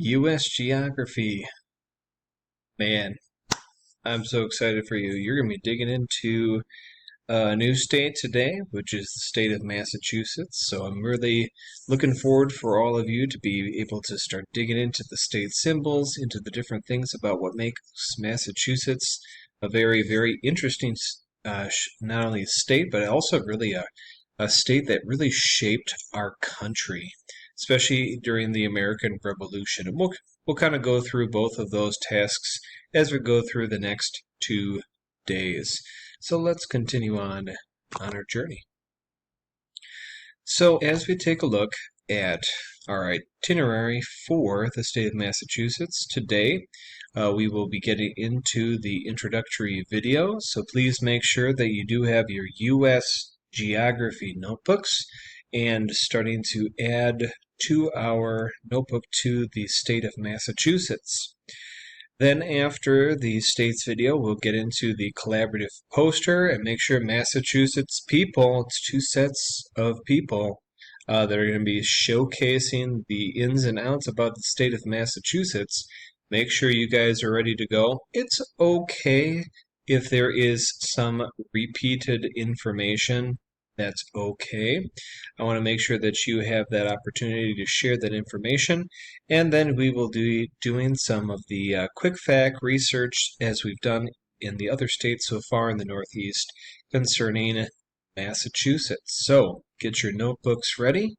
U.S. geography. Man, I'm so excited for you. You're going to be digging into a new state today, which is the state of Massachusetts. So I'm really looking forward for all of you to be able to start digging into the state symbols, into the different things about what makes Massachusetts a very, very interesting, not only state, but also really a state that really shaped our country, especially during the American Revolution. And we'll kind of go through both of those tasks as we go through the next 2 days. So let's continue on our journey. So as we take a look at our itinerary for the state of Massachusetts today, we will be getting into the introductory video. So please make sure that you do have your U.S. geography notebooks and starting to add to our notebook to the state of Massachusetts. Then after the states video, we'll get into the collaborative poster and make sure Massachusetts people, it's 2 sets of people that are going to be showcasing the ins and outs about the state of Massachusetts. Make sure you guys are ready to go. It's okay if there is some repeated information. That's okay. I want to make sure that you have that opportunity to share that information, and then we will be doing some of the quick fact research as we've done in the other states so far in the Northeast concerning Massachusetts. So get your notebooks ready,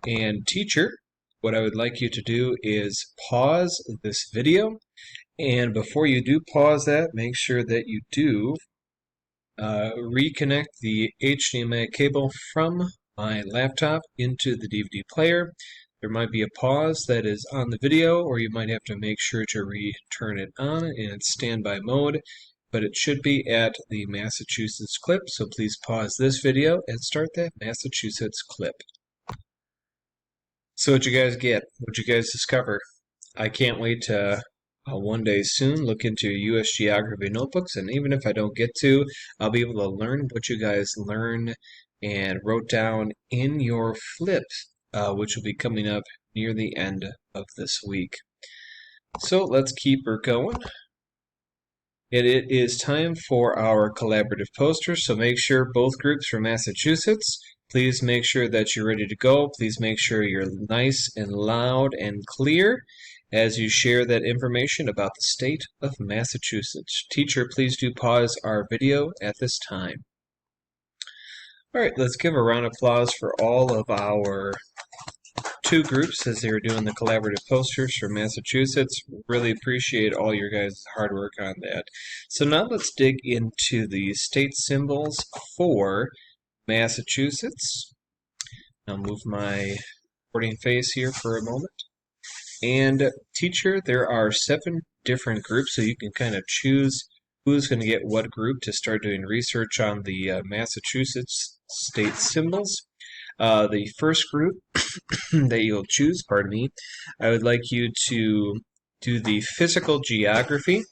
and teacher, what I would like you to do is pause this video, and before you do pause that, make sure that you do reconnect the HDMI cable from my laptop into the DVD player. There might be a pause that is on the video, or you might have to make sure to return it on in standby mode, but it should be at the Massachusetts clip, so please pause this video and start that Massachusetts clip. So what you guys get, what you guys discover, I can't wait to one day soon look into U.S. geography notebooks, and even if I don't get to, I'll be able to learn what you guys learned and wrote down in your flips, which will be coming up near the end of this week. So let's keep her going. It is time for our collaborative poster, so make sure both groups from Massachusetts, please make sure that you're ready to go. Please make sure you're nice and loud and clear as you share that information about the state of Massachusetts. Teacher, please do pause our video at this time. All right, let's give a round of applause for all of our 2 groups as they were doing the collaborative posters for Massachusetts. Really appreciate all your guys' hard work on that. So now let's dig into the state symbols for Massachusetts. I'll move my recording face here for a moment. And teacher, there are 7 different groups, so you can kind of choose who's going to get what group to start doing research on the Massachusetts state symbols. The first group that you'll choose, pardon me, I would like you to do the physical geography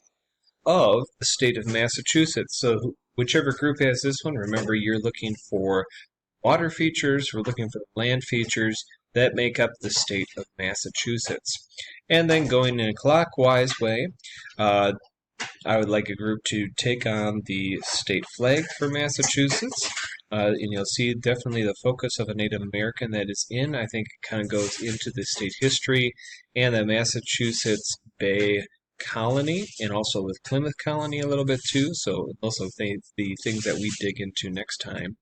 of the state of Massachusetts. So whichever group has this one, remember you're looking for water features, we're looking for land features that make up the state of Massachusetts. And then going in a clockwise way, I would like a group to take on the state flag for Massachusetts. And you'll see definitely the focus of a Native American that is in. I think it kind of goes into the state history and the Massachusetts Bay Colony, and also with Plymouth Colony a little bit too. So also the things that we dig into next time.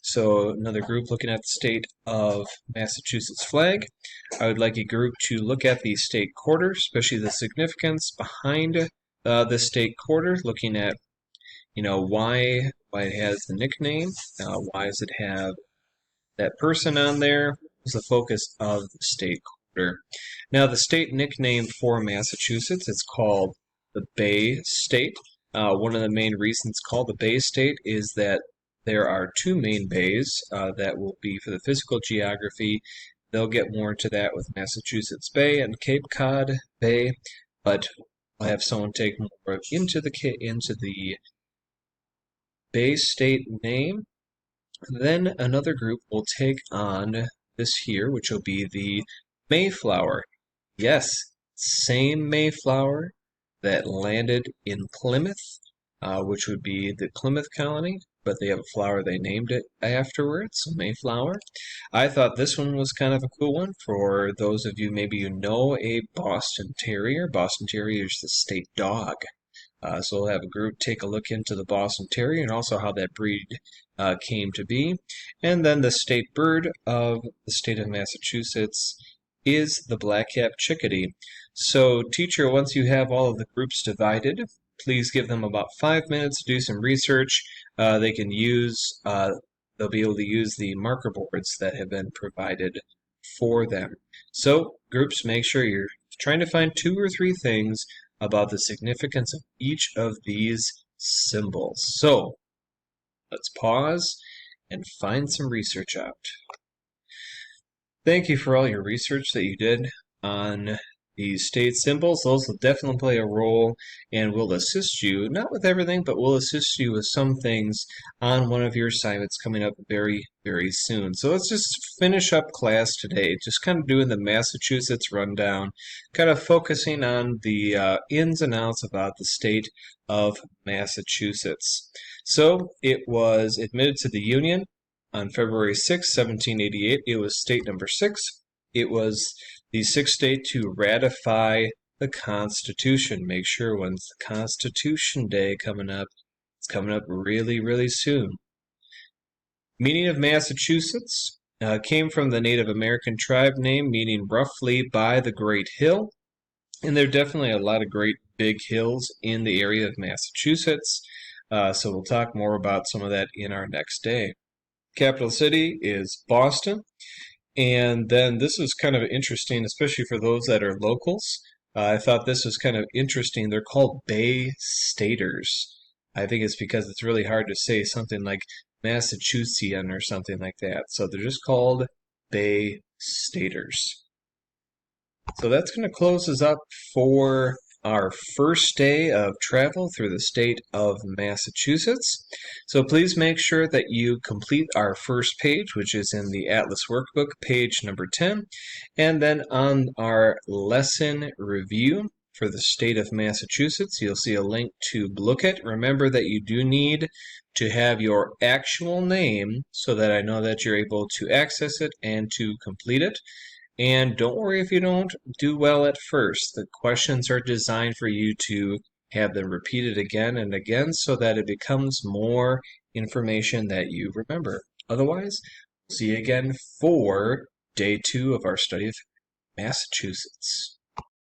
So another group looking at the state of Massachusetts flag. I would like a group to look at the state quarter, especially the significance behind the state quarter, looking at why it has the nickname, why does it have that person on there, what's the focus of the state quarter. Now the state nickname for Massachusetts, it's called the Bay State. One of the main reasons called the Bay State is that there are 2 main bays that will be for the physical geography. They'll get more into that with Massachusetts Bay and Cape Cod Bay, but I'll have someone take more into the Bay State name. Then another group will take on this here, which will be the Mayflower Yes, same Mayflower that landed in Plymouth, which would be the Plymouth colony, but they have a flower they named it afterwards, so Mayflower. I thought this one was kind of a cool one for those of you maybe you know a Boston Terrier. Boston Terrier is the state dog. So we'll have a group take a look into the Boston Terrier and also how that breed came to be. And then the state bird of the state of Massachusetts is the black-capped chickadee. So teacher, once you have all of the groups divided, please give them about 5 minutes to do some research. They can use, they'll be able to use the marker boards that have been provided for them. So groups, make sure you're trying to find 2 or 3 things about the significance of each of these symbols. So let's pause and find some research out. Thank you for all your research that you did on these state symbols. Those will definitely play a role and will assist you, not with everything, but will assist you with some things on one of your assignments coming up very, very soon. So let's just finish up class today, just kind of doing the Massachusetts rundown, kind of focusing on the ins and outs about the state of Massachusetts. So it was admitted to the Union on February 6, 1788. It was state number 6. It was the 6th state to ratify the Constitution. Make sure when's the Constitution Day coming up? It's coming up really, really soon. Meaning of Massachusetts came from the Native American tribe name, meaning roughly by the Great Hill. And there are definitely a lot of great big hills in the area of Massachusetts. So we'll talk more about some of that in our next day. Capital city is Boston. And then this is kind of interesting, especially for those that are locals. I thought this was kind of interesting. They're called Bay Staters. I think it's because it's really hard to say something like Massachusettsian or something like that. So they're just called Bay Staters. So that's going to close us up for our first day of travel through the state of Massachusetts. So please make sure that you complete our first page, which is in the Atlas Workbook, page number 10. And then on our lesson review for the state of Massachusetts, you'll see a link to look at. Remember that you do need to have your actual name so that I know that you're able to access it and to complete it. And don't worry if you don't do well at first. The questions are designed for you to have them repeated again and again so that it becomes more information that you remember. Otherwise, we'll see you again for day 2 of our study of Massachusetts.